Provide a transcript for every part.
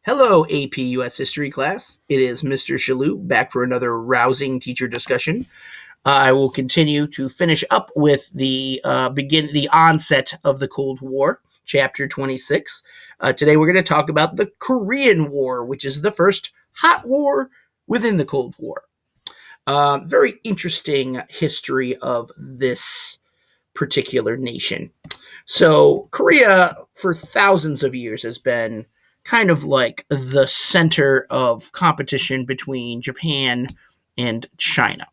Hello, AP US History class. It is Mr. Shalou back for another rousing teacher discussion. I will continue to finish up with the onset of the Cold War, chapter 26. Today we're going to talk about the Korean War, which is the first hot war within the Cold War. Very interesting history of this particular nation. So Korea, for thousands of years, has been kind of like the center of competition between Japan and China.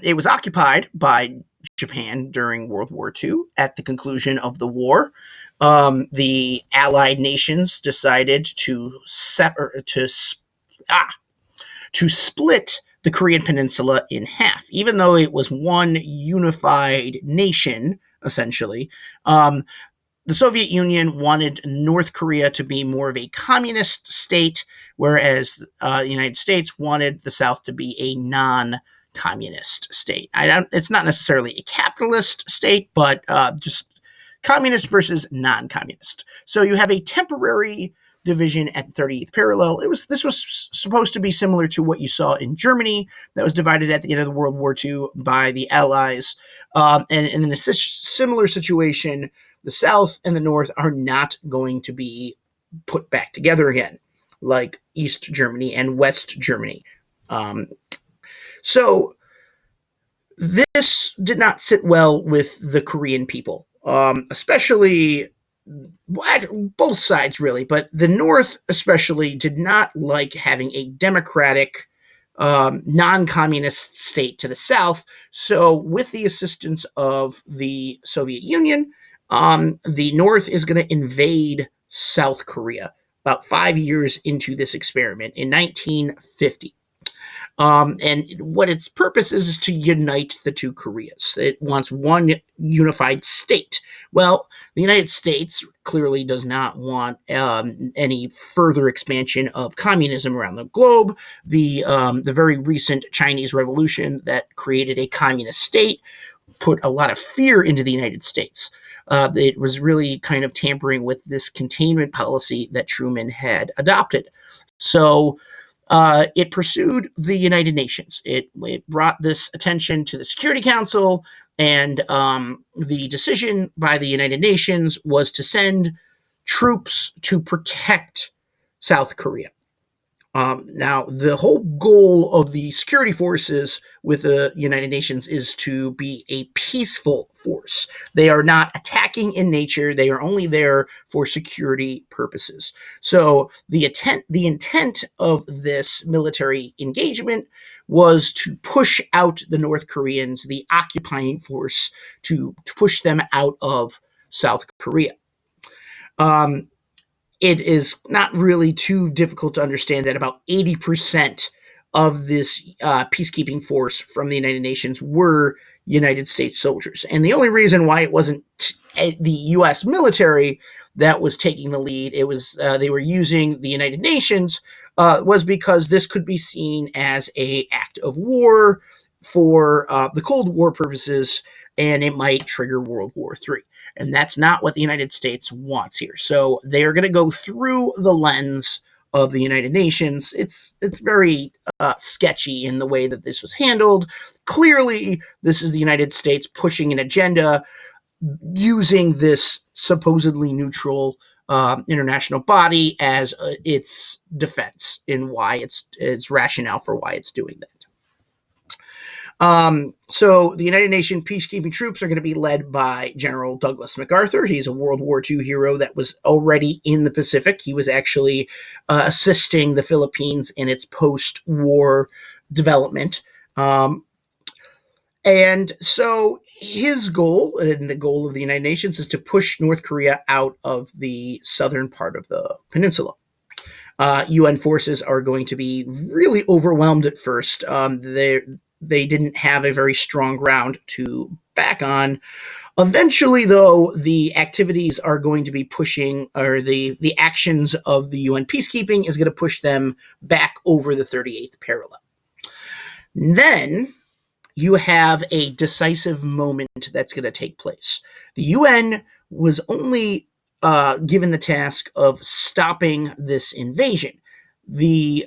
It was occupied by Japan during World War II. At the conclusion of the war, the Allied nations decided to split the Korean Peninsula in half, even though it was one unified nation, essentially. The Soviet Union wanted North Korea to be more of a communist state, whereas the United States wanted the South to be a non-communist state. It's not necessarily a capitalist state, but just communist versus non-communist. So you have a temporary division at the 38th parallel. This was supposed to be similar to what you saw in Germany, that was divided at the end of the World War II by the Allies. And in a similar situation, the South and the North are not going to be put back together again, like East Germany and West Germany. So this did not sit well with the Korean people, especially both sides, really, but the North especially did not like having a democratic, non-communist state to the South. So with the assistance of the Soviet Union, the North is going to invade South Korea about 5 years into this experiment in 1950. And what its purpose is to unite the two Koreas. It wants one unified state. Well, the United States clearly does not want any further expansion of communism around the globe. The very recent Chinese Revolution that created a communist state put a lot of fear into the United States. It was really kind of tampering with this containment policy that Truman had adopted. So it pursued the United Nations. It brought this attention to the Security Council, and the decision by the United Nations was to send troops to protect South Korea. Now, the whole goal of the security forces with the United Nations is to be a peaceful force. They are not attacking in nature. They are only there for security purposes. So the intent of this military engagement was to push out the North Koreans, the occupying force, to push them out of South Korea. It is not really too difficult to understand that about 80% of this peacekeeping force from the United Nations were United States soldiers. And the only reason why it wasn't the U.S. military that was taking the lead, it was they were using the United Nations, was because this could be seen as an act of war for the Cold War purposes, and it might trigger World War III. And that's not what the United States wants here. So they are going to go through the lens of the United Nations. It's very sketchy in the way that this was handled. Clearly, this is the United States pushing an agenda using this supposedly neutral international body as its defense in why its rationale for why it's doing that. So the United Nations peacekeeping troops are going to be led by General Douglas MacArthur. He's a World War II hero that was already in the Pacific. He was actually assisting the Philippines in its post-war development. And so his goal, and the goal of the United Nations, is to push North Korea out of the southern part of the peninsula. UN forces are going to be really overwhelmed at first. They didn't have a very strong ground to back on. Eventually, though, the activities are going to be pushing, or the actions of the UN peacekeeping is going to push them back over the 38th parallel. Then you have a decisive moment that's going to take place. The UN was only given the task of stopping this invasion. The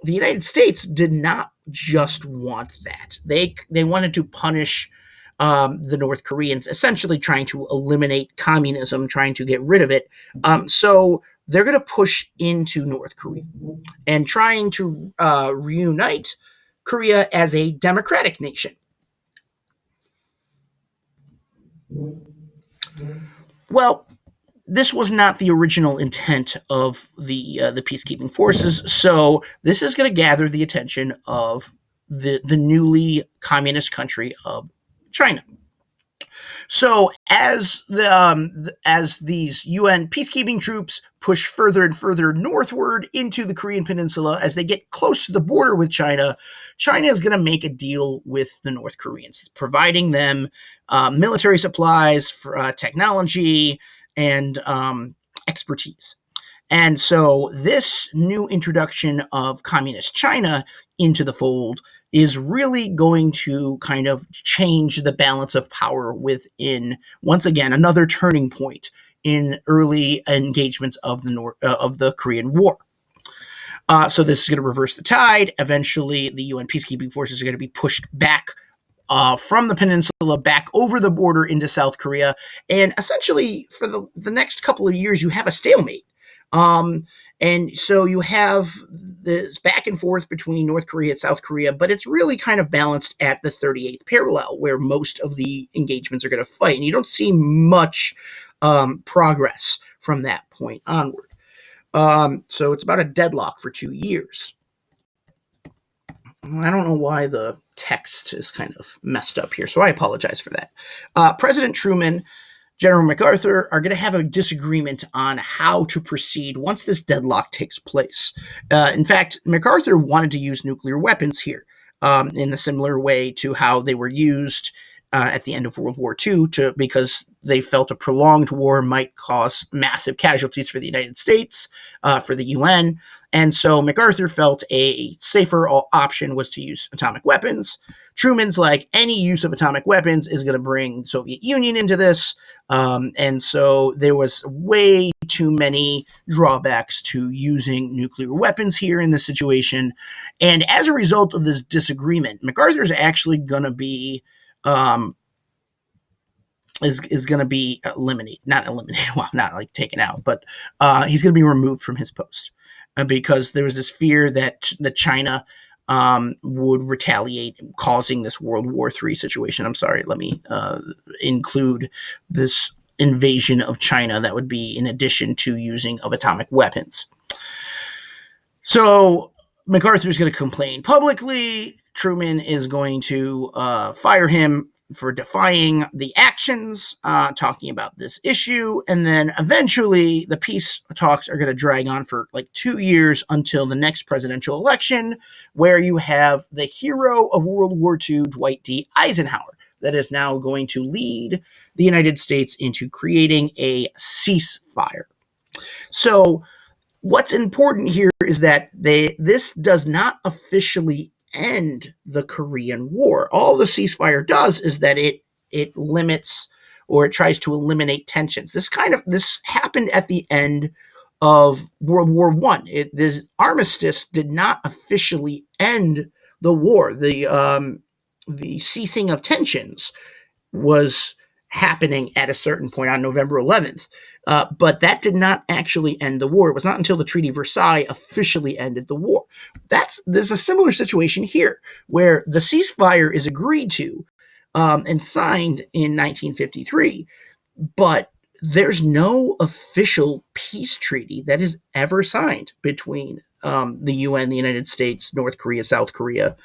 United States did not just want that. They wanted to punish the North Koreans, essentially trying to eliminate communism, trying to get rid of it. So they're going to push into North Korea and trying to reunite Korea as a democratic nation. Well, this was not the original intent of the peacekeeping forces. So this is going to gather the attention of the newly communist country of China. So as these UN peacekeeping troops push further and further northward into the Korean Peninsula, as they get close to the border with China, China is going to make a deal with the North Koreans, providing them military supplies, for, technology, and expertise. And so this new introduction of communist China into the fold is really going to kind of change the balance of power within, once again, another turning point in early engagements of the Korean War. So this is going to reverse the tide. Eventually, the UN peacekeeping forces are going to be pushed back from the peninsula back over the border into South Korea. And essentially, for the next couple of years, you have a stalemate. And so you have this back and forth between North Korea and South Korea, but it's really kind of balanced at the 38th parallel, where most of the engagements are going to fight. And you don't see much progress from that point onward. So it's about a deadlock for 2 years. I don't know why the text is kind of messed up here, so I apologize for that. President Truman, General MacArthur are going to have a disagreement on how to proceed once this deadlock takes place. In fact, MacArthur wanted to use nuclear weapons here in a similar way to how they were used at the end of World War II, because they felt a prolonged war might cause massive casualties for the United States, for the UN. And so MacArthur felt a safer option was to use atomic weapons. Truman's like, any use of atomic weapons is going to bring Soviet Union into this. And so there was way too many drawbacks to using nuclear weapons here in this situation. And as a result of this disagreement, MacArthur is actually going to be is going to be not eliminated, well, not like taken out, but he's going to be removed from his post because there was this fear that China would retaliate, causing this World War III situation. I'm sorry, let me include this invasion of China that would be in addition to using of atomic weapons. So MacArthur's going to complain publicly. Truman is going to fire him for defying the actions, talking about this issue. And then eventually the peace talks are going to drag on for like 2 years until the next presidential election, where you have the hero of World War II, Dwight D. Eisenhower, that is now going to lead the United States into creating a ceasefire. So what's important here is that this does not officially end the Korean War. All the ceasefire does is that it limits, or it tries to eliminate tensions. This happened at the end of World War I. This armistice did not officially end the war. The ceasing of tensions was happening at a certain point on November 11th. But that did not actually end the war. It was not until the Treaty of Versailles officially ended the war. There's a similar situation here, where the ceasefire is agreed to and signed in 1953, but there's no official peace treaty that is ever signed between the UN, the United States, North Korea, South Korea.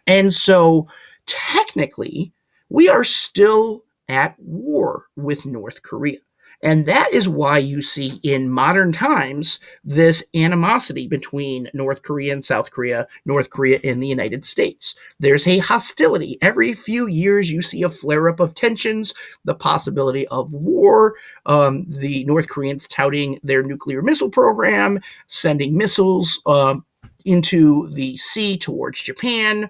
And so technically, we are still at war with North Korea. And that is why you see in modern times this animosity between North Korea and South Korea, North Korea and the United States. There's a hostility. Every few years you see a flare-up of tensions, the possibility of war, the North Koreans touting their nuclear missile program, sending missiles into the sea towards Japan.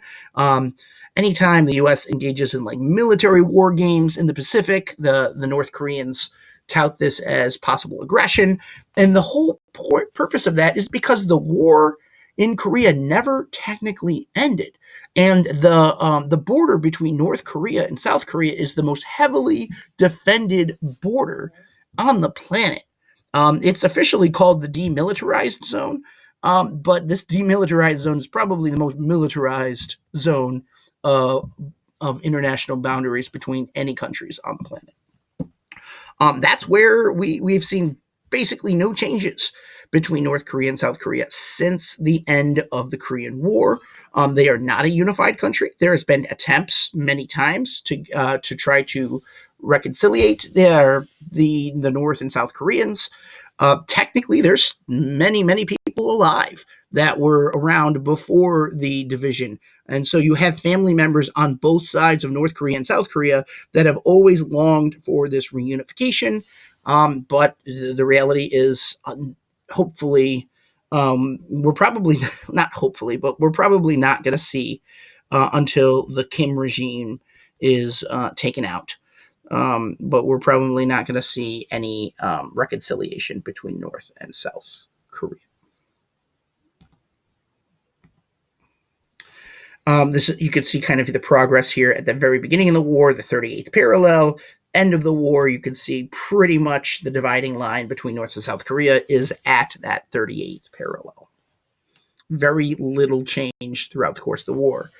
Anytime the U.S. engages in like military war games in the Pacific, the North Koreans tout this as possible aggression. And the whole purpose of that is because the war in Korea never technically ended. And the border between North Korea and South Korea is the most heavily defended border on the planet. It's officially called the demilitarized zone, but this demilitarized zone is probably the most militarized zone of international boundaries between any countries on the planet. That's where we've seen basically no changes between North Korea and South Korea since the end of the Korean War. They are not a unified country. There has been attempts many times to try to reconciliate the North and South Koreans. Technically, there's many people alive that were around before the division. And so you have family members on both sides of North Korea and South Korea that have always longed for this reunification. But the reality is, hopefully, we're probably not hopefully, but we're probably not going to see until the Kim regime is taken out. But we're probably not going to see any reconciliation between North and South Korea. You could see kind of the progress here at the very beginning of the war, the 38th parallel. End of the war, you can see pretty much the dividing line between North and South Korea is at that 38th parallel. Very little change throughout the course of the war.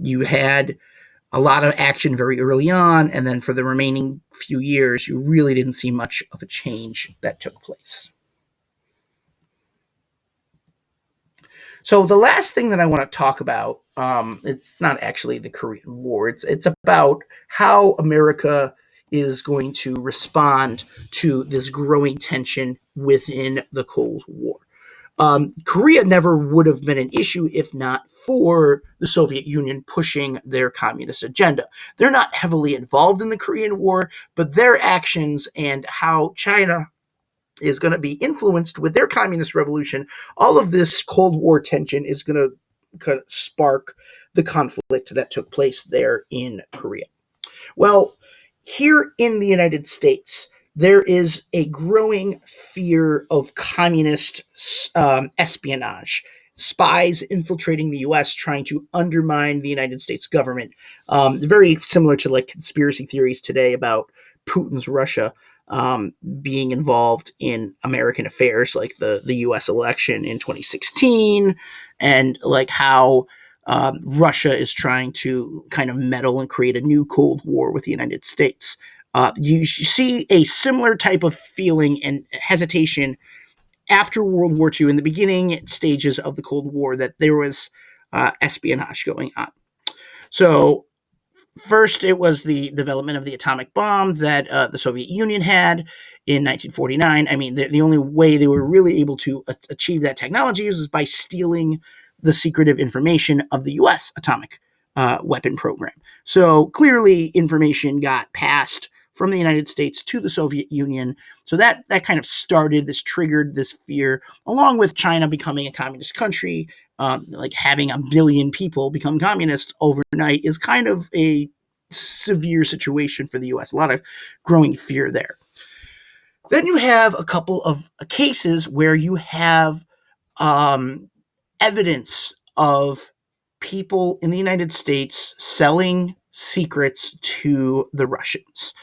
You had a lot of action very early on, and then for the remaining few years, you really didn't see much of a change that took place. So the last thing that I want to talk about, it's not actually the Korean War. It's about how America is going to respond to this growing tension within the Cold War. Korea never would have been an issue if not for the Soviet Union pushing their communist agenda. They're not heavily involved in the Korean War, but their actions and how China is going to be influenced with their communist revolution, all of this Cold War tension is going to kind of spark the conflict that took place there in Korea. Well, here in the United States, there is a growing fear of communist espionage, spies infiltrating the U.S., trying to undermine the United States government. Very similar to like conspiracy theories today about Putin's Russia being involved in American affairs, like the U.S. election in 2016, and like how Russia is trying to kind of meddle and create a new Cold War with the United States. You see a similar type of feeling and hesitation after World War II in the beginning stages of the Cold War that there was espionage going on. So first, it was the development of the atomic bomb that the Soviet Union had in 1949. I mean, the only way they were really able to achieve that technology was by stealing the secretive information of the U.S. atomic weapon program. So clearly, information got passed from the United States to the Soviet Union. So that kind of triggered this fear, along with China becoming a communist country. Like having 1 billion people become communists overnight is kind of a severe situation for the U.S. A lot of growing fear there. Then you have a couple of cases where you have evidence of people in the United States selling secrets to the Russians.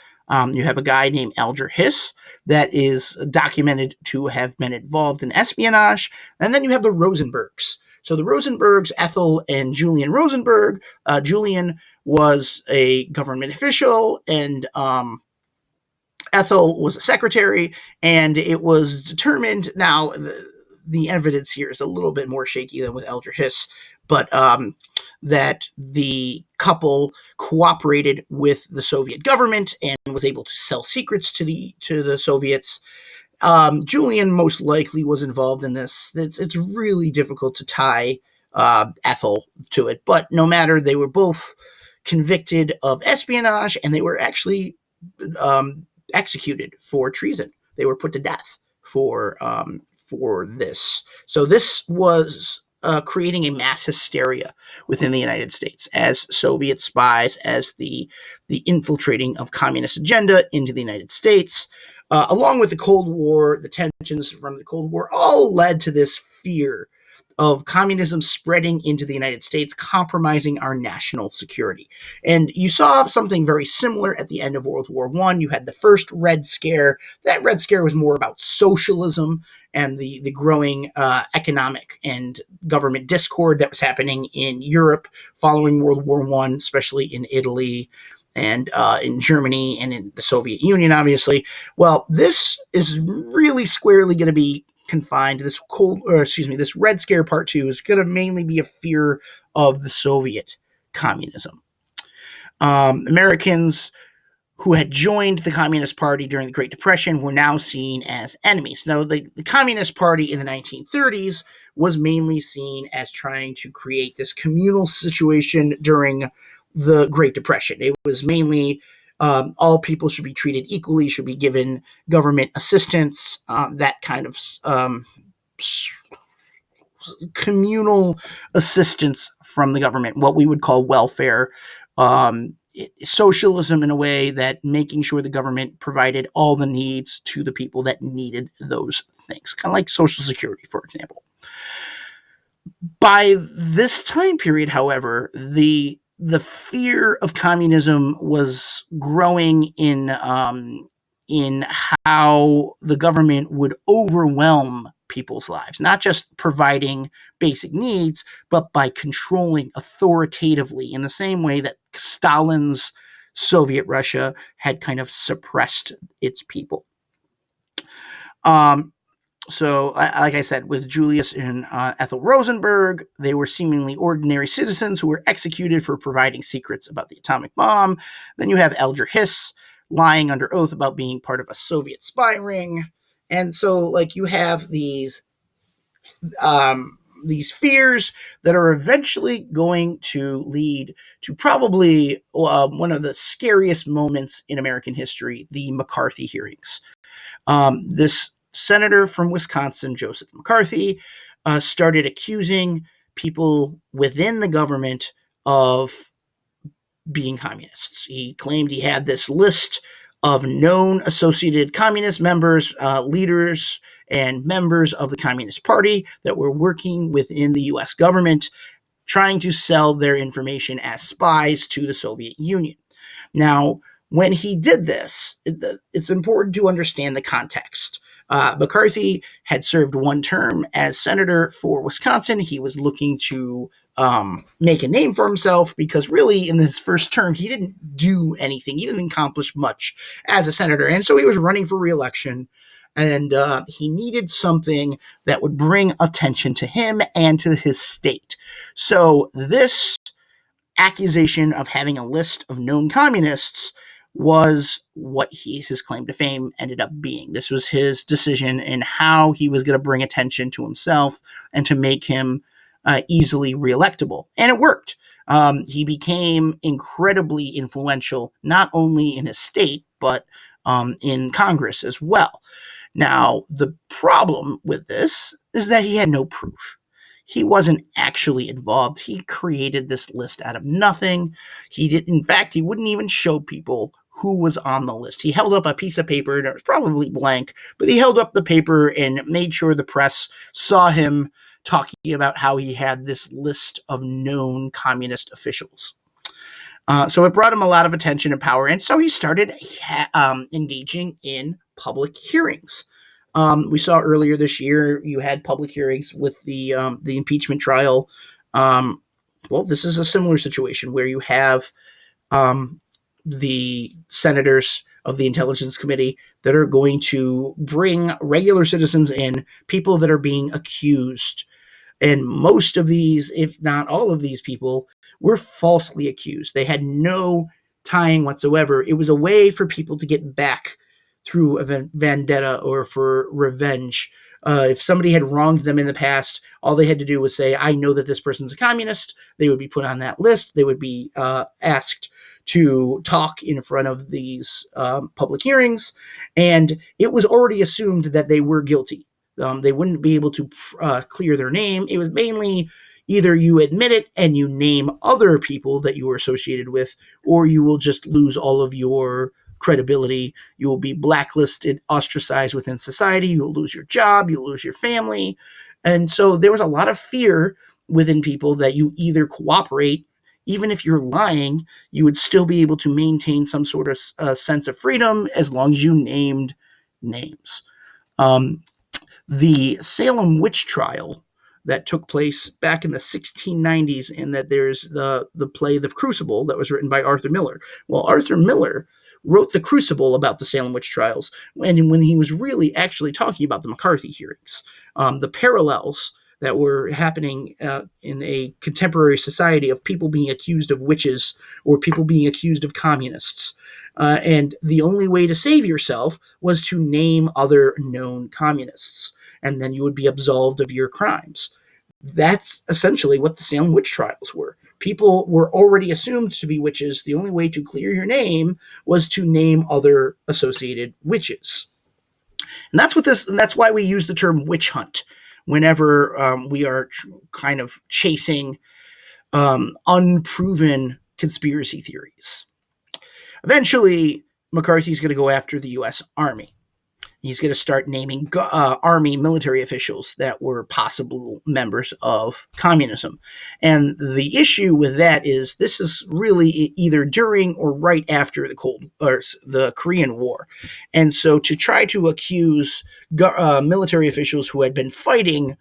You have a guy named Alger Hiss that is documented to have been involved in espionage. And then you have the Rosenbergs. So the Rosenbergs, Ethel and Julian Rosenberg. Julian was a government official, and Ethel was a secretary, and it was determined. Now, the evidence here is a little bit more shaky than with Alger Hiss, but that the couple cooperated with the Soviet government and was able to sell secrets to the Soviets. Julian most likely was involved in this. It's really difficult to tie Ethel to it, but no matter, they were both convicted of espionage, and they were actually executed for treason. They were put to death for this. So this was creating a mass hysteria within the United States as Soviet spies, as the infiltrating of communist agenda into the United States. along with the Cold War, the tensions from the Cold War, all led to this fear of communism spreading into the United States, compromising our national security. And you saw something very similar at the end of World War I. You had the first Red Scare. That Red Scare was more about socialism and the growing economic and government discord that was happening in Europe following World War I, especially in Italy and in Germany and in the Soviet Union, obviously. Well, this is really squarely going to be confined to this Red Scare Part 2 is going to mainly be a fear of the Soviet communism. Americans who had joined the Communist Party during the Great Depression were now seen as enemies. Now, the Communist Party in the 1930s was mainly seen as trying to create this communal situation during the Great Depression. It was mainly all people should be treated equally, should be given government assistance, that kind of communal assistance from the government, what we would call welfare, socialism in a way that making sure the government provided all the needs to the people that needed those things, kind of like Social Security, for example. By this time period, however, the fear of communism was growing in how the government would overwhelm people's lives, not just providing basic needs, but by controlling authoritatively in the same way that Stalin's Soviet Russia had kind of suppressed its people. So, like I said, with Julius and Ethel Rosenberg, they were seemingly ordinary citizens who were executed for providing secrets about the atomic bomb. Then you have Alger Hiss lying under oath about being part of a Soviet spy ring. And so, like, you have these fears that are eventually going to lead to probably one of the scariest moments in American history, the McCarthy hearings. This senator from Wisconsin, Joseph McCarthy, started accusing people within the government of being communists. He claimed he had this list of known associated communist members, leaders, and members of the Communist Party that were working within the U.S. government, trying to sell their information as spies to the Soviet Union. Now, when he did this, it's important to understand the context. McCarthy had served one term as senator for Wisconsin. He was looking to make a name for himself because really in his first term, he didn't do anything. He didn't accomplish much as a senator. And so he was running for re-election, and he needed something that would bring attention to him and to his state. So this accusation of having a list of known communists was what his claim to fame ended up being. This was his decision in how he was going to bring attention to himself and to make him easily reelectable. And it worked. He became incredibly influential, not only in his state, but in Congress as well. Now, the problem with this is that he had no proof. He wasn't actually involved. He created this list out of nothing. In fact, he wouldn't even show people who was on the list. He held up a piece of paper, and it was probably blank, but he held up the paper and made sure the press saw him talking about how he had this list of known communist officials. So it brought him a lot of attention and power, and so he started engaging in public hearings. We saw earlier this year you had public hearings with the impeachment trial. Well, this is a similar situation where you have the senators of the Intelligence Committee that are going to bring regular citizens in, people that are being accused. And most of these, if not all of these people, were falsely accused. They had no tying whatsoever. It was a way for people to get back through a vendetta or for revenge. If somebody had wronged them in the past, all they had to do was say, I know that this person's a communist. They would be put on that list. They would be asked to talk in front of these public hearings. And it was already assumed that they were guilty. They wouldn't be able to clear their name. It was mainly either you admit it and you name other people that you were associated with, or you will just lose all of your credibility. You will be blacklisted, ostracized within society. You will lose your job. You'll lose your family. And so there was a lot of fear within people that you either cooperate, even if you're lying, you would still be able to maintain some sort of sense of freedom as long as you named names. The Salem witch trial that took place back in the 1690s, and that there's the play The Crucible that was written by Arthur Miller. Well, Arthur Miller wrote The Crucible about the Salem witch trials when he was really actually talking about the McCarthy hearings. The parallels that were happening in a contemporary society of people being accused of witches or people being accused of communists. And the only way to save yourself was to name other known communists, and then you would be absolved of your crimes. That's essentially what the Salem witch trials were. People were already assumed to be witches. The only way to clear your name was to name other associated witches. And that's why we use the term witch hunt whenever we are kind of chasing unproven conspiracy theories. Eventually, McCarthy's going to go after the U.S. Army. He's going to start naming Army military officials that were possible members of communism. And the issue with that is this is really either during or right after the Korean War. And so to try to accuse military officials who had been fighting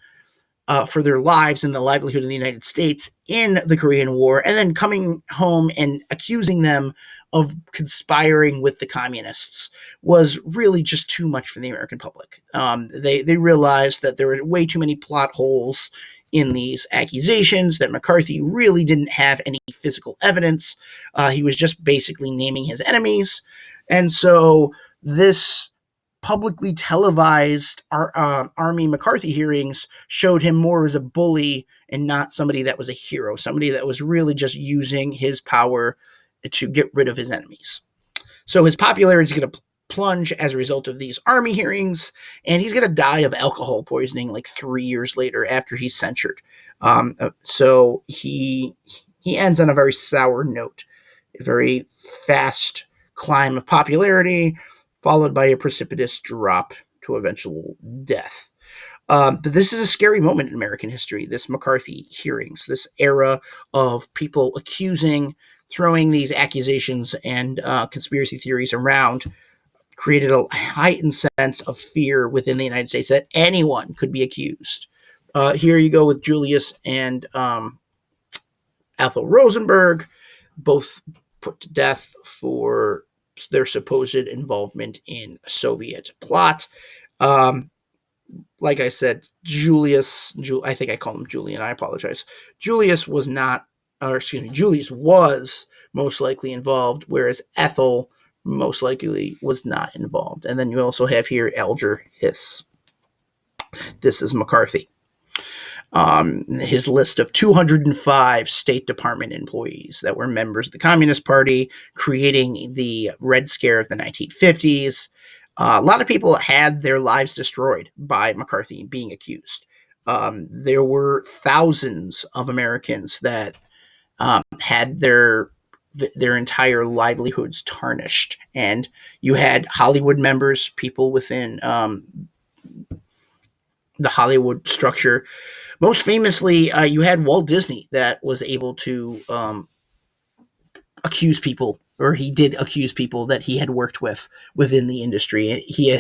for their lives and the livelihood of the United States in the Korean War, and then coming home and accusing them of conspiring with the communists was really just too much for the American public. They realized that there were way too many plot holes in these accusations, that McCarthy really didn't have any physical evidence. He was just basically naming his enemies. And so this publicly televised Army McCarthy hearings showed him more as a bully and not somebody that was a hero, somebody that was really just using his power to get rid of his enemies. So his popularity is going to plunge as a result of these Army hearings, and he's going to die of alcohol poisoning like 3 years later after he's censured. So he ends on a very sour note, a very fast climb of popularity, followed by a precipitous drop to eventual death. This is a scary moment in American history, this McCarthy hearings, this era of people throwing these accusations and conspiracy theories around, created a heightened sense of fear within the United States that anyone could be accused. Here you go with Julius and Ethel Rosenberg, both put to death for their supposed involvement in a Soviet plot. Like I said, I think I call him Julian, I apologize. Julius was most likely involved, whereas Ethel most likely was not involved. And then you also have here Alger Hiss. This is McCarthy. His list of 205 State Department employees that were members of the Communist Party, creating the Red Scare of the 1950s. A lot of people had their lives destroyed by McCarthy being accused. There were thousands of Americans that had their entire livelihoods tarnished. And you had Hollywood members, people within the Hollywood structure. Most famously, you had Walt Disney that was able to accuse people, or he did accuse people that he had worked with within the industry. He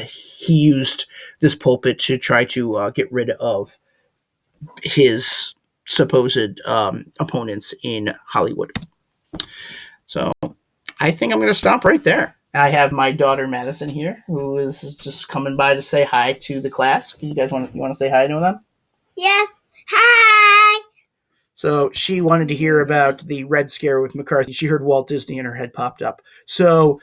used this pulpit to try to get rid of his supposed opponents in Hollywood. So I think I'm going to stop right there. I have my daughter Madison here, who is just coming by to say hi to the class. You guys want to say hi to them? Yes. Hi. So she wanted to hear about the Red Scare with McCarthy. She heard Walt Disney and her head popped up. So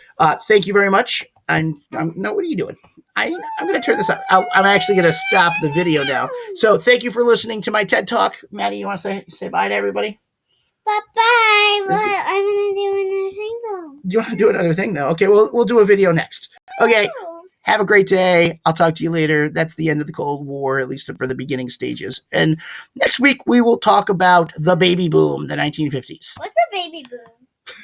thank you very much. No, what are you doing? I'm going to turn this up. I'm actually going to stop the video now. So thank you for listening to my TED Talk. Maddie, you want to say bye to everybody? Bye-bye. Well, I'm going to do another thing, though. You want to do another thing, though? Okay, we'll do a video next. Okay, have a great day. I'll talk to you later. That's the end of the Cold War, at least for the beginning stages. And next week, we will talk about the baby boom, the 1950s. What's a baby boom?